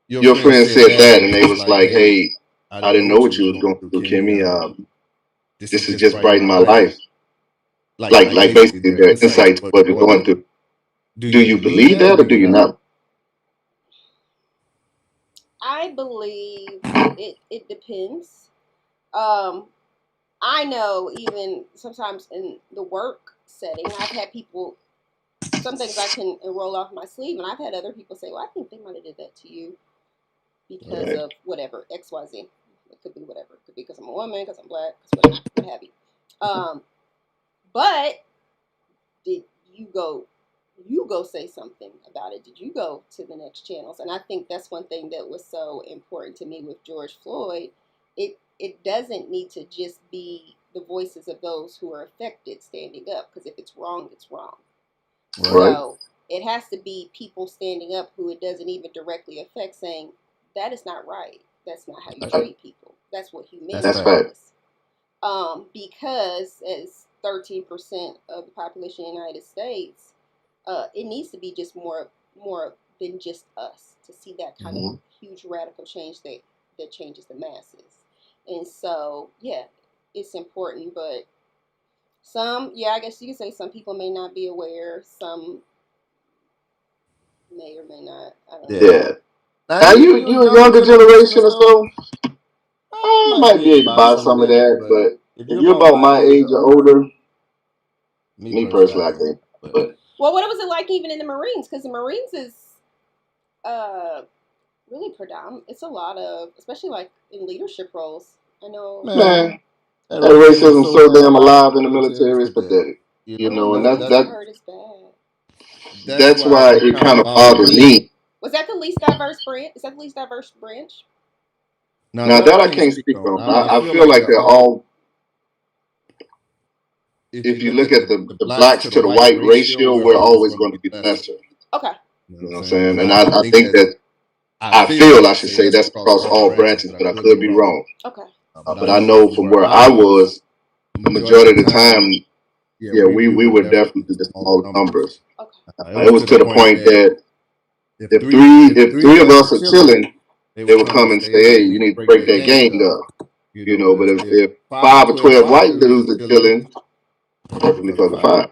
C: your friends said that, and they was like, hey, I didn't know what you was going through, Kimmy. This is just brighten my life. Like basically their insight to what you're going through. Do you believe that, or do you not?
B: I believe it depends. I know even sometimes in the work setting, I've had people, some things I can roll off my sleeve, and I've had other people say, well, I think they might have did that to you because of whatever, XYZ. It could be whatever. It could be because I'm a woman, because I'm black, because what have you. But did you go say something about it? Did you go to the next channels? And I think that's one thing that was so important to me with George Floyd. It doesn't need to just be the voices of those who are affected standing up, because if it's wrong, it's wrong. Right. So it has to be people standing up who it doesn't even directly affect, saying that is not right. That's not how you treat people. That's what humanity is. Because as 13% of the population in the United States, it needs to be just more than just us to see that kind of huge radical change that changes the masses. And so, yeah, it's important, but I guess you could say some people may not be aware. Some may or may not. I don't know.
C: Now you a younger generation or so, I might be able to buy some of that, but if you're about my age or older, me personally, I can't. But
B: well, what was it like even in the Marines? Because the Marines is really predominant. It's a lot of, especially like in leadership roles. I know.
C: Man, that racism so damn alive in the military is pathetic. And
B: I heard it's bad.
C: That's why it kind of bothers me.
B: Was that the least diverse branch? Is that the least diverse branch?
C: Now that I can't speak on. I feel like they're all. If you look at the blacks to the white ratio, we're always going to be lesser.
B: Okay.
C: You know what I'm saying? And I think that I feel, I should say, that's across all branches, but I could be wrong.
B: Okay.
C: But I know from where I was, the majority of the time, yeah, we were definitely the smaller numbers.
B: Okay.
C: It was to the point that if three of us are chilling, they would come and say, "Hey, you need to break that gang up." But if 5 or 12 white dudes are chilling, definitely for the 5.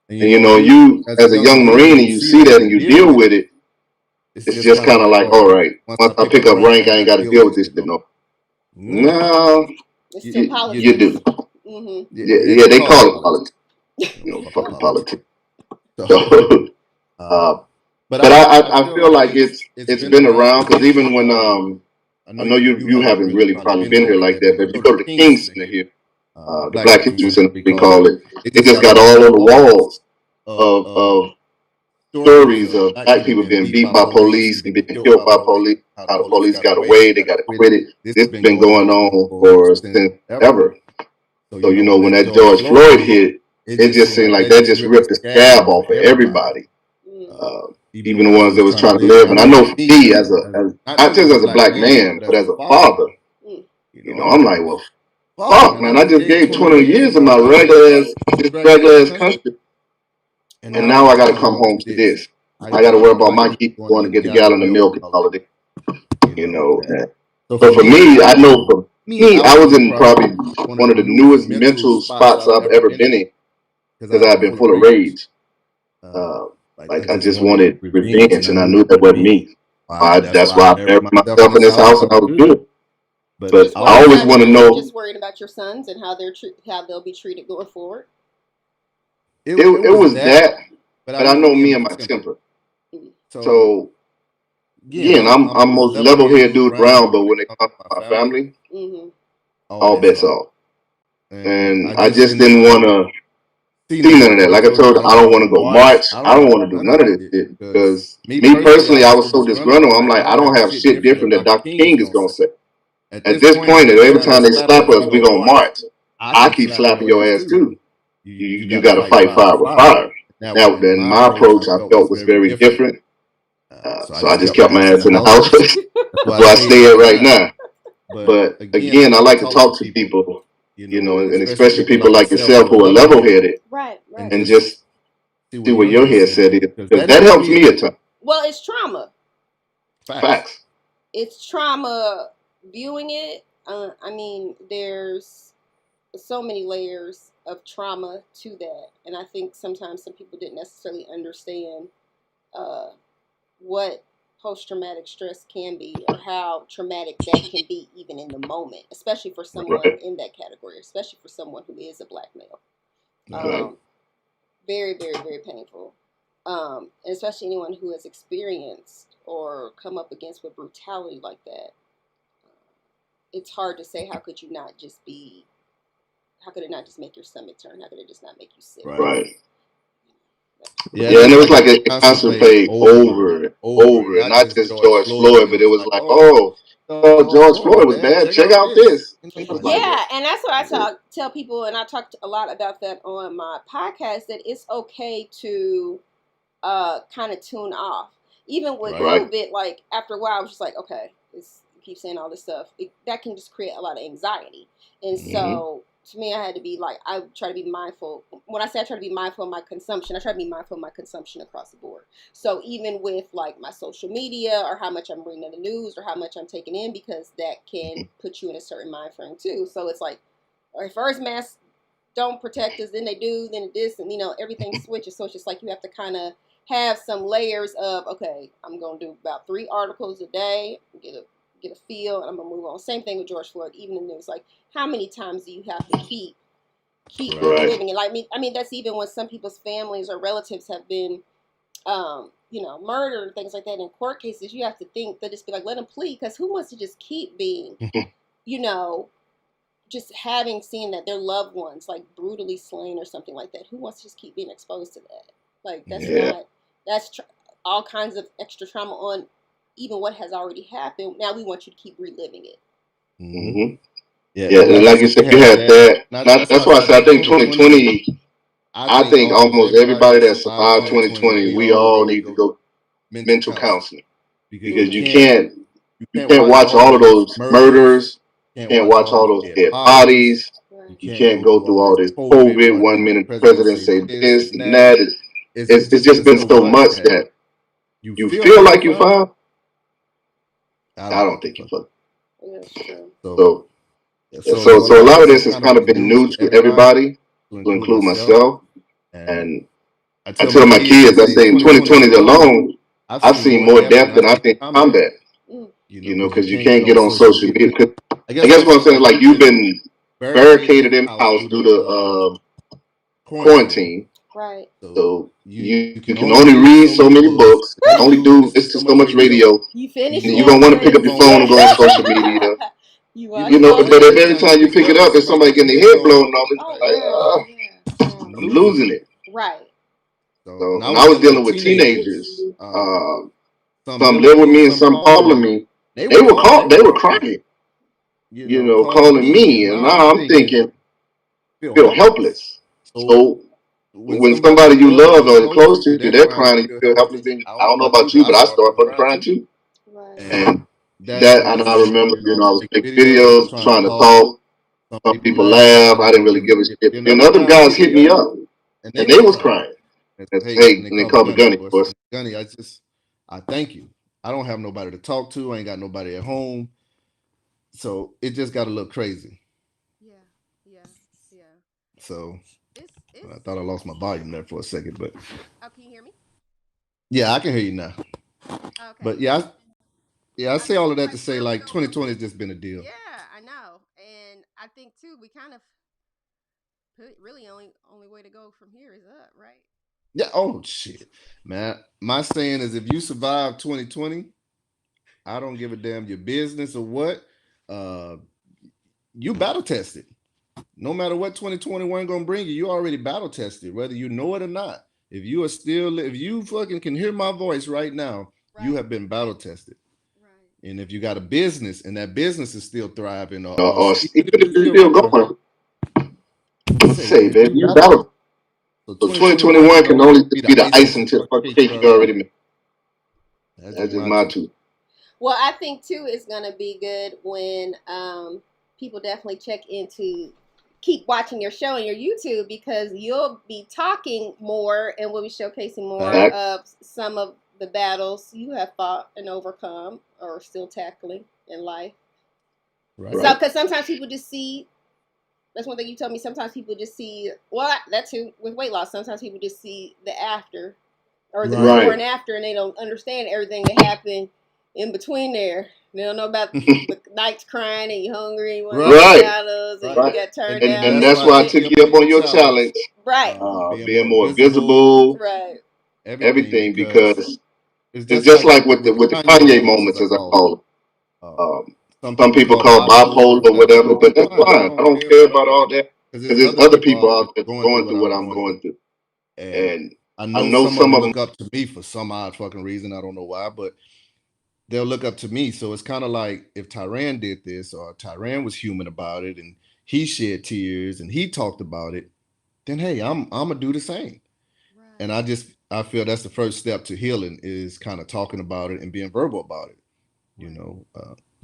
C: And you as a young Marine, and you see that and you deal with it, it's just kind of like, all right, once I pick up rank, I ain't got to deal with this shit no. No,
B: It's still politics.
C: you do.
B: Mm-hmm.
C: Yeah, they call it politics. Fucking politics. So, but I feel like it's been around, because even when I know you haven't really probably been here like that, but if you go to the King Center here, the Black History Center we call it, it just got all on the walls of stories of black people being beat by police and being killed by police, how the police got away, they got acquitted. This has been going on for since ever. So when that George Floyd hit, it just seemed like that just ripped the scab off of everybody. Even the ones that was trying to live. And I know for me, as not just as a black man, but as a father, I'm like, well, fuck, man, I just gave 20 years of my regular ass country, and now I got to come home to this. I got to worry about my kids going to get a gallon of milk and all of it. So for me, I know for me, I was in probably one of the newest mental spots I've ever been in, because I've been full of rage. Like I just wanted revenge, and I knew that wasn't me. That's why I buried myself in this house, and I was good. But I always want to know.
B: Just worried about your sons and how they'll be treated going forward.
C: It was that, but I know me and my temper. So again, I'm most level-headed dude around, but when it comes to my family, all bets off. And I just didn't want to see none of that. Like I told you, I don't want to go march. I don't want to do none of this shit, because me personally, I was so disgruntled. I'm like, I don't have shit different that Dr. King is gonna say. At this point, every time they slap us, we gonna march. I keep slapping your ass too. You got to fight fire with fire. Now, then my approach I felt was very different. So I just kept my ass in the house. That's where I stay at right now. But again, I like to talk to people, and especially people like yourself who are level-headed,
B: right.
C: And just see what your head said is, because that helps me a ton.
B: Well, it's trauma.
C: Facts.
B: It's trauma viewing it. I mean, there's so many layers of trauma to that, and I think sometimes some people didn't necessarily understand what post-traumatic stress can be, or how traumatic that can be even in the moment, especially for someone in that category, especially for someone who is a black male. Very, very, very painful. And especially anyone who has experienced or come up against with brutality like that. It's hard to say, how could it not just make your stomach turn? How could it just not make you sick? Right.
C: Yeah, and it was like a constant play over and over, and not just George Floyd, but it was like, George Floyd was bad. Check out this.
B: Yeah, and that's what I tell people, and I talked a lot about that on my podcast, that it's okay to kind of tune off. Even with COVID, like after a while, I was just like, okay, you keep saying all this stuff. That can just create a lot of anxiety. And so to me, I had to be like, I try to be mindful. When I say I try to be mindful of my consumption, I try to be mindful of my consumption across the board. So even with like my social media, or how much I'm reading in the news, or how much I'm taking in, because that can put you in a certain mind frame too. So it's like, all right, first masks don't protect us, then they do, then this, and everything switches. So it's just like you have to kind of have some layers of, okay, I'm going to do about 3 articles a day, get a feel, and I'm going to move on. Same thing with George Floyd, even in the news. Like, how many times do you have to keep living it? Like, I mean, that's even when some people's families or relatives have been, murdered and things like that in court cases. You have to think, they'll just be like, let them plead, because who wants to just keep being, just having seen that their loved ones, like, brutally slain or something like that. Who wants to just keep being exposed to that? Like, that's all kinds of extra trauma on even what has already happened. Now we want you to keep reliving it.
C: Mm-hmm. Yeah, and like you said, you had that. That's why I said I think 2020. I think almost everybody that survived 2020, we all need to go mental counseling. because you can't watch all of those murders, can't watch all those dead bodies, you can't go through all this COVID. 1 minute the president say this and that. It's just been so much that you feel like you found. I don't think you fucked. So a lot of this has kind of been new to everybody, to include myself. And I tell my kids, I say in 2020 alone, I've seen more death than I've seen combat. Because you can't get on social media. I guess what I'm saying is like you've been barricaded in house due to quarantine.
B: Right.
C: So you can only read so many books, only listen to so much radio.
B: You finish.
C: And you're gonna want to pick up your phone and go on social media. But if every time you pick it up, there's somebody getting their head blown off, it's like, I'm losing it.
B: Right.
C: So and I was dealing with teenagers. Some live with me and some calling me. They were crying. Calling me, and now I'm thinking, feel helpless. So when somebody you love or close to you, they're crying and you feel helpless, then I don't know about you, but I start fucking crying too.
B: Right.
C: And I remember, I was making videos, trying to talk. Some people laugh. I didn't really give a shit. And other guys hit me up, and they was crying. And they called me Gunny, of course.
A: Gunny, I thank you. I don't have nobody to talk to. I ain't got nobody at home. So it just got a little crazy.
B: Yeah.
A: So I thought I lost my volume there for a second, but
B: can you hear me?
A: Yeah, I can hear you now.
B: Okay.
A: But I say all of that to say like 2020 has just been a deal.
B: Yeah, I know, and I think too we kind of really only way to go from here is up, right?
A: Yeah. Oh shit, man. My saying is, if you survive 2020, I don't give a damn your business or what. You battle tested. No matter what 2021 gonna bring you, you already battle tested, whether you know it or not. If you fucking can hear my voice right now, you have been battle tested. Right. And if you got a business and that business is still thriving,
C: or even if you're still going, say, baby, you battle. So 2021 can only be the icing to the fucking cake you already made. That's just my two.
B: Well, I think too it's gonna be good when people definitely keep watching your show and your YouTube, because you'll be talking more and we'll be showcasing more of some of the battles you have fought and overcome or still tackling in life. Right. So, because sometimes people just see, that's one thing you told me, sometimes people just see, well, that too, with weight loss, sometimes people just see the after or the before and after, and they don't understand everything that happened in between there. They don't know about the nights crying and you're hungry and you want to get McDonald's and you got turned down.
C: And that's why I took you up on your challenge.
B: Right.
C: Being more visible.
B: Right.
C: Everything, because it's just like with the Kanye moments, as I call them. Some people call bipolar or whatever, but that's fine. I don't care about all that, because there's other people out there going through what I'm going through. And
A: I know some of them look up to me for some odd fucking reason. I don't know why, but they'll look up to me. So it's kind of like if Tyran did this, or Tyran was human about it and he shed tears and he talked about it, then hey, I'm gonna do the same. Right. And I feel that's the first step to healing, is kind of talking about it and being verbal about it.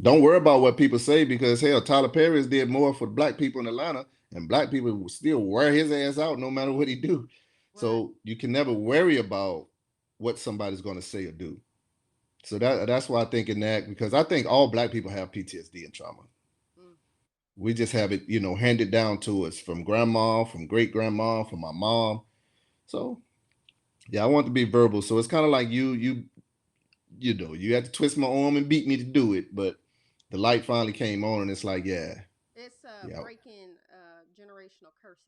A: Don't worry about what people say, because hell, Tyler Perry did more for black people in Atlanta, and black people will still wear his ass out no matter what he do. Right. So you can never worry about what somebody's going to say or do. So that's why I think in that, because I think all black people have PTSD and trauma. We just have it, handed down to us from grandma, from great grandma, from my mom. So yeah, I want to be verbal. So it's kind of like you had to twist my arm and beat me to do it, but the light finally came on, and it's like,
B: it's breaking generational curses.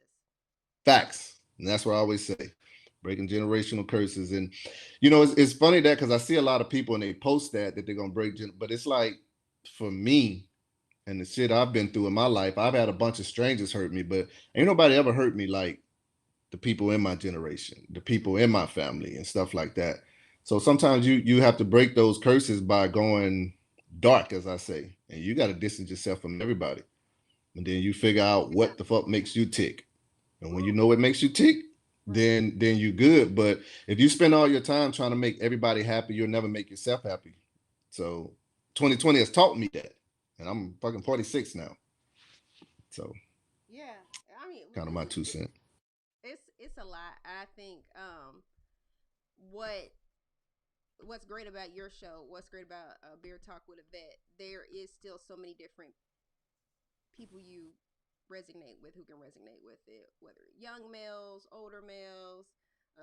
A: Facts, and that's what I always say, breaking generational curses. And it's funny that, because I see a lot of people and they post that they're gonna break, but it's like, for me and the shit I've been through in my life, I've had a bunch of strangers hurt me, but ain't nobody ever hurt me like the people in my generation, the people in my family and stuff like that. So sometimes you have to break those curses by going dark, as I say, and you got to distance yourself from everybody. And then you figure out what the fuck makes you tick. And when you know what makes you tick, then you good. But if you spend all your time trying to make everybody happy, you'll never make yourself happy. So 2020 has taught me that, and I'm fucking 46 now. So
B: Yeah, I mean,
A: kind of my 2 cents.
B: it's a lot. I think what what's great about your show, what's great about Beer Talk with a Vet, there is still so many different people you resonate with, who can resonate with it, whether young males, older males,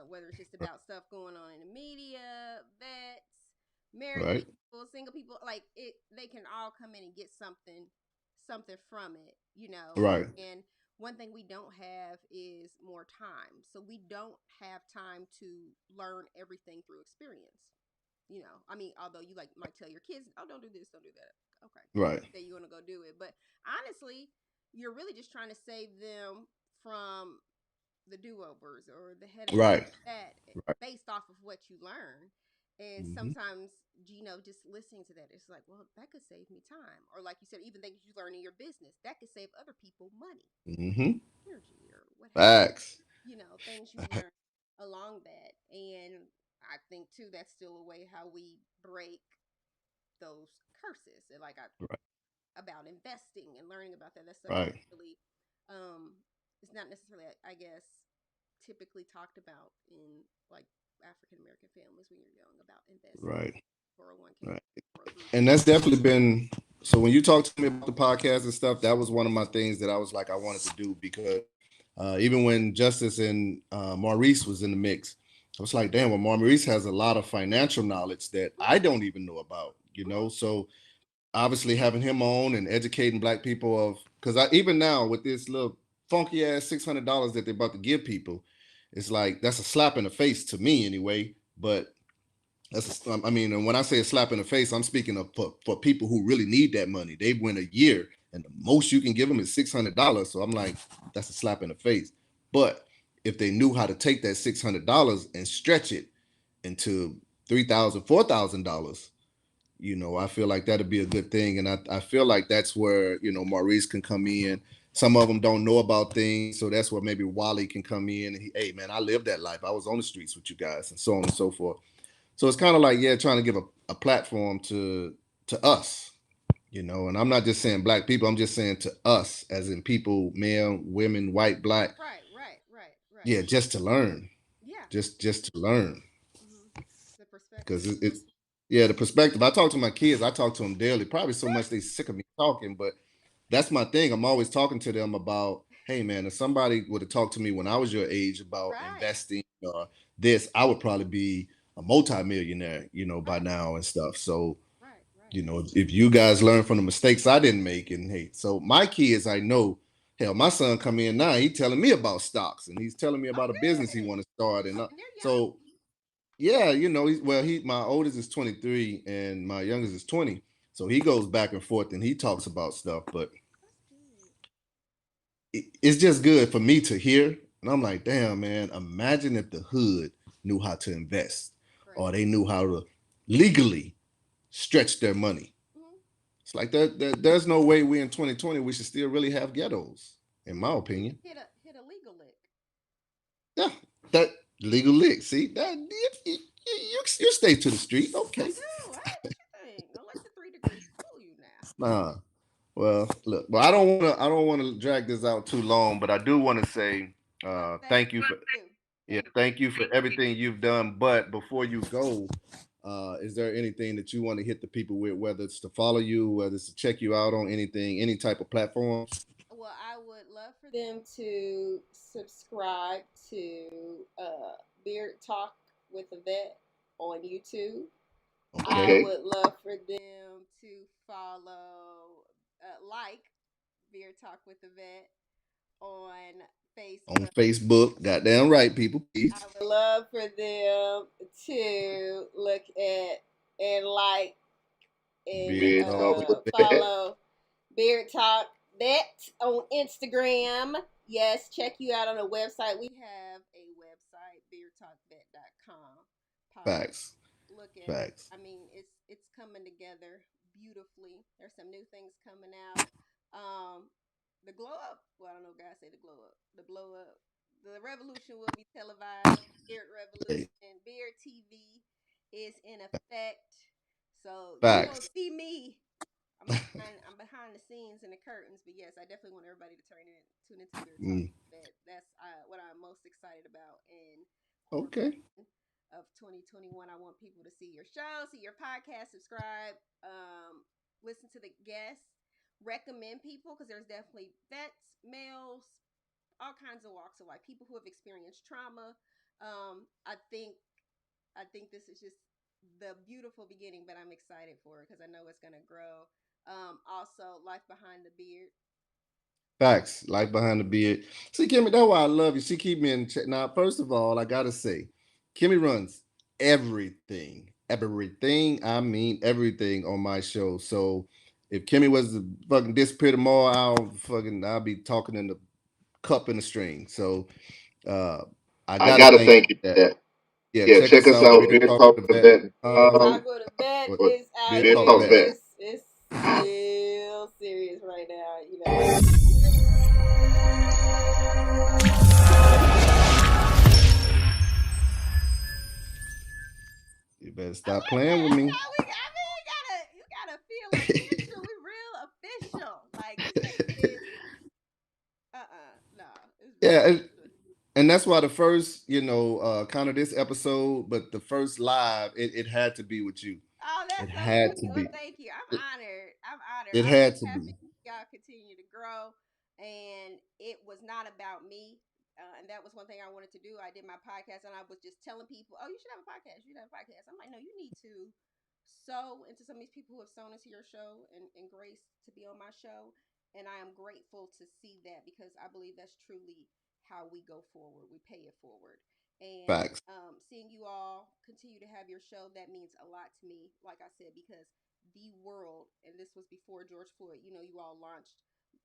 B: whether it's just about stuff going on in the media, vets, married
A: Right.
B: people, single people, like it, they can all come in and get something from it, you know.
A: Right.
B: And one thing we don't have is more time. So we don't have time to learn everything through experience. You know, I mean, although you like might tell your kids, "Oh, don't do this, don't do that." Okay,
A: Right.
B: that you're gonna go do it, but honestly, you're really just trying to save them from the do-overs or the headaches
A: Right.
B: that
A: Right.
B: based off of what you learn. And
A: Mm-hmm.
B: sometimes, just listening to that, it's like, well, that could save me time. Or like you said, even things you learn in your business, that could save other people money,
A: Mm-hmm.
B: energy, or what have
A: Facts.
B: you know, things you learn along that. And I think too that's still a way how we break those curses. And like I
A: Right.
B: about investing and learning about that. That's stuff
A: Right.
B: really it's not necessarily I guess typically talked about in like African American families when you're young about investing,
A: Right.
B: 401k,
A: Right.
B: or a group.
A: And that's definitely been so. When you talk to me about the podcast and stuff, that was one of my things that I was like I wanted to do because even when Justice and Maurice was in the mix, I was like, damn, well, Maurice has a lot of financial knowledge that I don't even know about, you know. So obviously having him on and educating black people of because I even now with this little funky ass $600 that they're about to give people, it's like that's a slap in the face to me anyway. But I mean, and when I say a slap in the face, I'm speaking of for people who really need that money. They win a year, and the most you can give them is $600. So I'm like, that's a slap in the face. But if they knew how to take that $600 and stretch it into $3,000, $4,000, you know, I feel like that'd be a good thing. And I feel like that's where, you know, Maurice can come in. Some of them don't know about things. So that's where maybe Wally can come in and hey, man, I lived that life. I was on the streets with you guys and so on and so forth. So it's kind of like, yeah, trying to give a platform to us, you know, and I'm not just saying black people, I'm just saying to us, as in people, male, women, white, black,
B: Right.
A: yeah, just to learn,
B: Yeah.
A: just to learn.
B: hmm The perspective.
A: Because it's yeah, the perspective. I talk to my kids, I talk to them daily, probably so much they sick of me talking, but that's my thing. I'm always talking to them about, hey man, if somebody would have talked to me when I was your age about
B: Right.
A: investing or this, I would probably be a multimillionaire, you know, by
B: Right.
A: now and stuff. So,
B: Right.
A: you know, if you guys learn from the mistakes I didn't make, and hey, so my kids, I know, hell, my son come in now, he telling me about stocks and he's telling me
B: Oh,
A: about a business he
B: good.
A: want to start, and
B: And they're young.
A: so yeah, you know, he my oldest is 23 and my youngest is 20. So he goes back and forth and he talks about stuff, but
B: That's good.
A: it's just good for me to hear. And I'm like, damn, man, imagine if the hood knew how to invest
B: Right.
A: or they knew how to legally stretch their money.
B: hmm
A: It's like there's no way we in 2020 we should still really have ghettos, in my opinion.
B: Hit a legal lick.
A: Yeah, that legal lick. See that you stay to the street,
B: I
A: okay?
B: do. Hey, don't let the 3 degrees fool you now.
A: Nah. Well, look, well, I don't want to drag this out too long, but I do want to say
B: Thank
A: thank you for
B: you.
A: yeah,
B: Thank
A: thank you for everything you've done. But before you go, is there anything that you want to hit the people with, whether it's to follow you, whether it's to check you out on anything, any type of platform?
B: Well, I would love for them to subscribe to Beard Talk with a Vet on YouTube. I
A: Okay.
B: would love for them to follow, like Beard Talk with a Vet on
A: On
B: Facebook.
A: Facebook, goddamn right, people,
B: I
A: please.
B: would love for them to look at and like and
A: Beard
C: Beard
A: talk
C: Talk
A: with
C: with
A: the
C: the
A: vet.
C: Vet.
B: follow Beard Talk Vet on Instagram. Yes, check you out on the website. We have a website, beardtalkvet.com. Pop
A: Facts.
B: look at it.
A: Facts.
B: I mean, it's coming together beautifully. There's some new things coming out. Um, the glow up. Well, I don't know, guys say the glow up. The blow up. The revolution will be televised. Beard
A: Hey,
B: Revolution. Beard TV is in effect. So you
A: Facts.
B: don't see me. I'm behind the scenes and the curtains, but yes, I definitely want everybody to tune into Beer Talk. That's what I'm most excited about. And
A: Okay.
B: of 2021, I want people to see your show, see your podcast, subscribe, listen to the guests, recommend people because there's definitely vets, males, all kinds of walks of life, people who have experienced trauma. I think this is just the beautiful beginning, but I'm excited for it because I know it's gonna grow. Also, life behind the beard.
A: Facts. Life behind the beard. See, Kimmy, that's why I love you. She keep me in check. Now, first of all, I gotta say, Kimmy runs everything. Everything. I mean everything on my show. So if Kimmy was to fucking disappear tomorrow, I'll be talking in the cup and the string. So I
C: I
A: gotta
C: gotta
A: thank
C: thank you
A: you
C: for
A: for that.
C: that.
A: Yeah,
C: Yeah,
A: check
C: check
A: us
C: us
A: out.
C: out.
A: Beer
C: Beer
A: Talk
C: Talk
A: with
C: with
A: the
C: the
A: Vet.
C: Vet.
B: Talk with a vet
A: Or
B: is out
C: Beer
B: here.
C: Talk Vet.
B: It's real serious right now. You know.
A: You better stop playing with me.
B: You gotta feel official. We real official. Like this is no. It's
A: Yeah,
B: real.
A: and that's why the first, kind of this episode, but the first live, it had to be with you.
B: Oh,
A: It
B: that's so
A: had to
B: sweet.
A: be.
B: Well, thank you. I'm
A: It,
B: honored.
A: it
B: I'm
A: had to
B: happy
A: be.
B: y'all continue to grow. And it was not about me. And that was one thing I wanted to do. I did my podcast and I was just telling people, oh, you should have a podcast. You should have a podcast. I'm like, no, you need to sow into some of these people who have sown into your show and grace to be on my show. And I am grateful to see that because I believe that's truly how we go forward. We pay it forward. And
A: Facts.
B: seeing you all continue to have your show, that means a lot to me, like I said, because the world, and this was before George Floyd, you all launched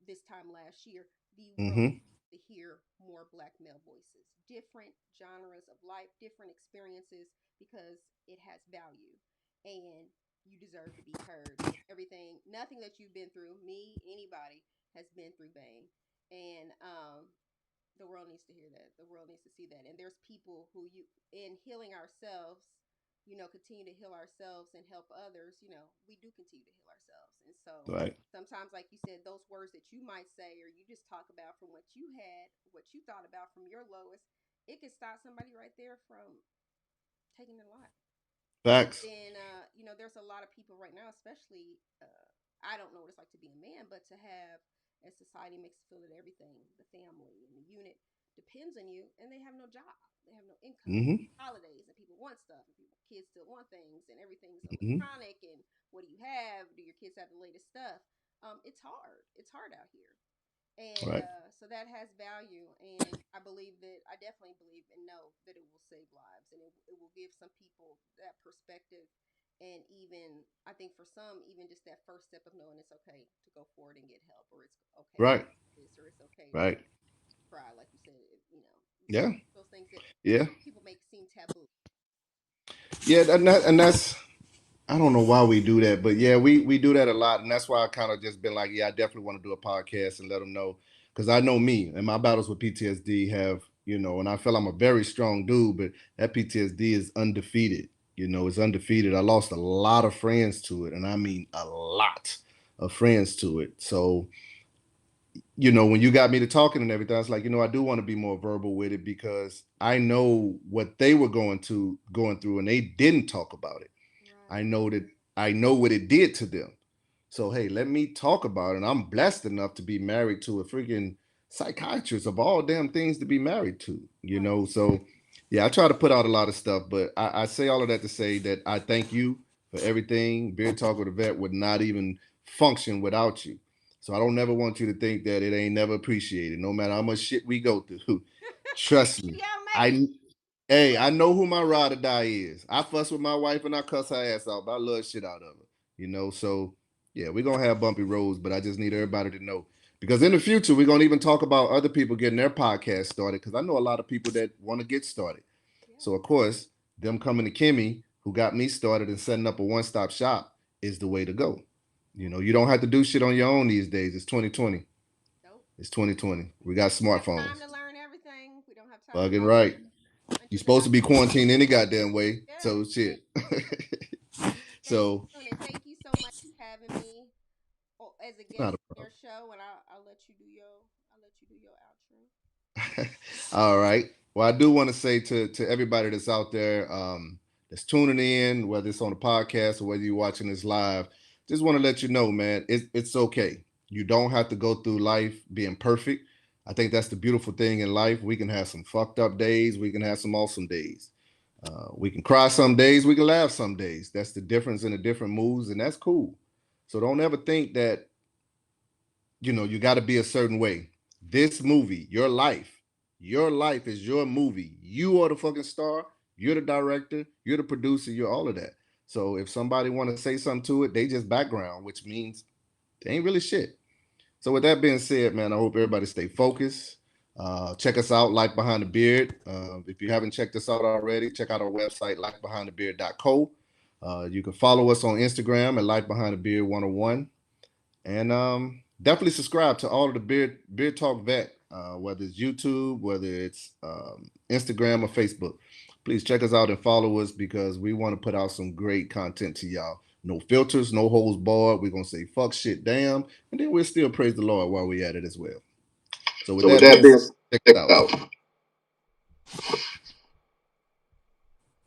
B: this time last year, the world
A: Mm-hmm.
B: to hear more Black male voices, different genres of life, different experiences, because it has value and you deserve to be heard. Nothing that you've been through, me, anybody, has been through Bang. And the world needs to hear that. The world needs to see that. And there's people who in healing ourselves, continue to heal ourselves and help others, we do continue to heal ourselves. And so
A: Right.
B: sometimes, like you said, those words that you might say or you just talk about from what you had, what you thought about from your lowest, it could stop somebody right there from taking their life.
A: Facts.
B: And there's a lot of people right now, especially I don't know what it's like to be a man, but to have as society makes it feel that everything, the family and the unit depends on you, and they have no job, they have no income,
A: Mm-hmm.
B: holidays, and people want stuff, and kids still want things, and everything's
A: Mm-hmm.
B: electronic. And what do you have? Do your kids have the latest stuff? It's hard. It's hard out here. And
A: Right.
B: so that has value, and I definitely believe and know that it will save lives, and it will give some people that perspective, and even I think for some, even just that first step of knowing it's okay to go forward and get help, or it's okay
A: Right.
B: to this, or it's okay
A: Right.
B: to cry, like you said,
A: Yeah.
B: those things that
A: Yeah.
B: people make seem taboo.
A: Yeah. And that's, I don't know why we do that, but yeah, we do that a lot, and that's why I kind of just been like, yeah, I definitely want to do a podcast and let them know, because I know me and my battles with PTSD have, and I feel I'm a very strong dude, but that PTSD is undefeated. It's undefeated. I lost a lot of friends to it, and I mean a lot of friends to it. So, when you got me to talking and everything, I was like, I do want to be more verbal with it because I know what they were going through, and they didn't talk about it.
B: Right.
A: I know what it did to them. So hey, let me talk about it. And I'm blessed enough to be married to a freaking psychiatrist of all damn things to be married to,
B: Right.
A: So yeah, I try to put out a lot of stuff, but I say all of that to say that I thank you for everything. Beer Talk with a Vet would not even function without you. So I don't never want you to think that it ain't never appreciated, no matter how much shit we go through. Trust me. I Hey, I know who my ride or die is. I fuss with my wife and I cuss her ass out, but I love shit out of her. So yeah, we're gonna have bumpy roads, but I just need everybody to know. Because in the future, we're gonna even talk about other people getting their podcast started. Because I know a lot of people that want to get started.
B: Yeah.
A: So of course, them coming to Kimmy, who got me started and setting up a one-stop shop, is the way to go. You don't have to do shit on your own these days. It's 2020.
B: Nope.
A: It's 2020. We got
B: We have
A: smartphones.
B: time to learn everything. We don't have time.
A: Fucking right. You're supposed to be quarantined any goddamn way.
B: Yeah.
A: So shit.
B: Stay
A: So
B: tuned go, and I'll let you do your outro.
A: All right. Well, I do want to say to everybody that's out there, that's tuning in, whether it's on the podcast or whether you're watching this live, just want to let you know, man, it's okay. You don't have to go through life being perfect. I think that's the beautiful thing in life. We can have some fucked up days. We can have some awesome days. We can cry some days. We can laugh some days. That's the difference in the different moods, and that's cool. So don't ever think that, you got to be a certain way. This movie, your life is your movie. You are the fucking star. You're the director. You're the producer. You're all of that. So if somebody want to say something to it, they just background, which means they ain't really shit. So with that being said, man, I hope everybody stay focused. Check us out, Life Behind the Beard. If you haven't checked us out already, check out our website, lifebehindthebeard.co. You can follow us on Instagram at Life Behind the Beard 101. And definitely subscribe to all of the Beard Talk Vet, whether it's YouTube, whether it's Instagram or Facebook. Please check us out and follow us because we want to put out some great content to y'all. No filters, no holes barred. We're going to say fuck, shit, damn. And then we'll still praise the Lord while we're at it as well. So with that being said, check it out.